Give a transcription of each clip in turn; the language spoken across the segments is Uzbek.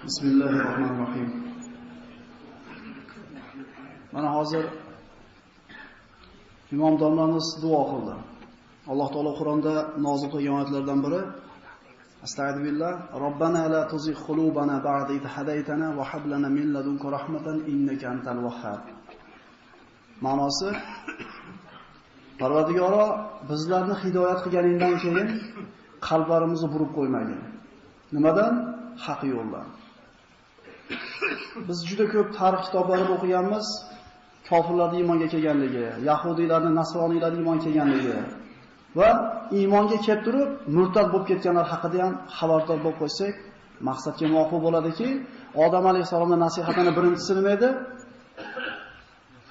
Bismillahirrohmanirrohim. Mana hozir imom domlamiz duo qildi. Alloh taolo Qur'onda nozil qilgan oyatlardan biri Astagfirullah, Robbana la tuzigh qulubana ba'da idh hadaytana va hab lana min ladunka rahmatan innaka antal vahhab. Ma'nosi: Parvardigoro, bizlarni hidoyat qilganingdan keyin qalblarimizni burib qo'ymagin. Nimadan? Haq yo'ldan. Biz juda ko'p tarix kitoblarida o'qiganmiz, kofirlarning iymonga kelganligi, yahudiylarning, nasroniylarning iymonga kelganligi va iymonga kelib turib murtad bo'lib ketganlar haqida ham xabardor bo'lib qo'ysak, maqsadga muvofiq bo'ladiki, Odam alayhisolamning nasihatini birinchisi nima edi?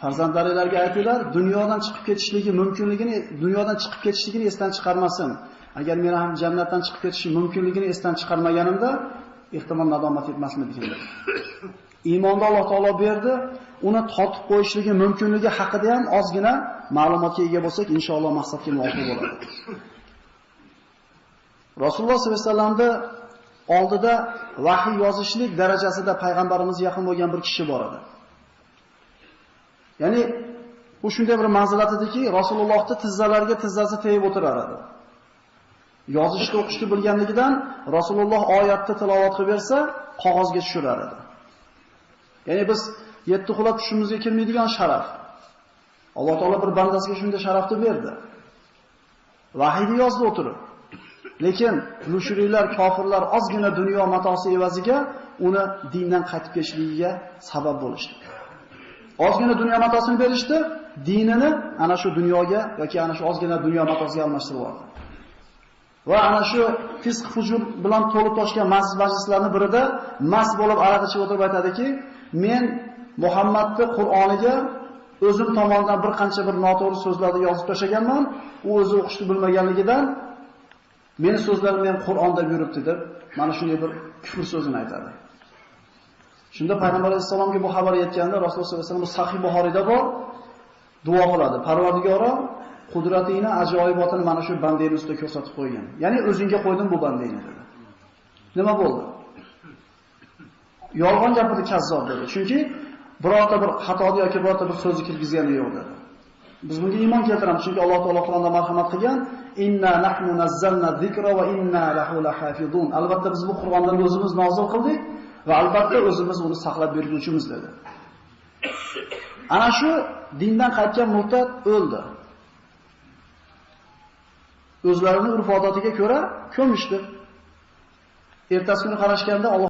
Farzandlaringizga aytinglar, dunyodan chiqib ketishligini esdan chiqarmasin. Agar men ham jannatdan chiqib ketishim mumkinligini esdan chiqarmaganimda, ehtimol nadomat etmasmidim. Iymonda Alloh taolo berdi, uni totib qo'yishligi mumkinligi haqida ham ozgina ma'lumotga ega bo'lsak, inshaalloh maqsadga muvofiq bo'ladi. Rasululloh sollallohu alayhi vasallamning oldida vahiy yozishlik darajasida payg'ambarimizga yaqin bo'lgan bir kishi bor edi. Ya'ni bu shunday bir manzilat ediki, Rasulullohning tizzalariga tizzasi tegib o'tirar edi. Yozishni o'qishni bilganligidan Rasululloh oyatni tilovat qilib bersa, qog'ozga tushirar edi. Ya'ni biz yetti xulab tushimizga kirmaydigan sharaf. Alloh taolo bir bandasiga shunday sharafni berdi. Vahiyni yozdi o'tirib. Lekin mushriklar, kofirlar ozgina dunyo matosi evaziga uni dindan qaytib ketishligiga sabab bo'lishdi. Ozgina dunyo matosini berishdi, dinini ana shu dunyoga yoki ana shu ozgina dunyo matosiga almashtirib oldi. Va ana shu fisq fujur bilan to'lib toshgan majlislarning birida mast bo'lib aroq ichib o'tirib aytadiki, men Muhammadning Qur'oniga o'zim tomonidan bir qancha bir noto'g'ri so'zlarni yozib tashlaganman, u o'zi o'qishni bilmaganligidan meni so'zlarim ham Qur'onda yuribdi deb mana shunday bir kufr so'zini aytadi. Shunda Payg'ambar alayhisolamga bu xabar yetganda Rasululloh sollallohu alayhi vasallam Sahih Buxoriyda bor duo qiladi. Parvardigoro, qudratingni, ajoyibotini mana shu bandangning ustida ko'rsatib qo'ygan. Ya'ni o'zingga qo'ydim bu bandangni dedi. Nima bo'ldi? Yolg'on gapirdi, kazzob dedi. Chunki birorta bir xatoni yoki birorta bir so'zni kirgizgani yo'q dedi. Biz bunga iymon keltiramiz, chunki Alloh taolo Qur'onda marhamat qilgan, inna nahnu nazzalna zikra va inna lahu lahafizun. Albatta biz bu Qur'ondan o'zimiz nozil qildik va albatta o'zimiz uni saqlab berguvchimiz dedi. Ana shu dindan qaytgan murtad o'ldi. O'zlarining urf-odatiga ko'ra ko'mishdi. Ertasi kuni qarashganda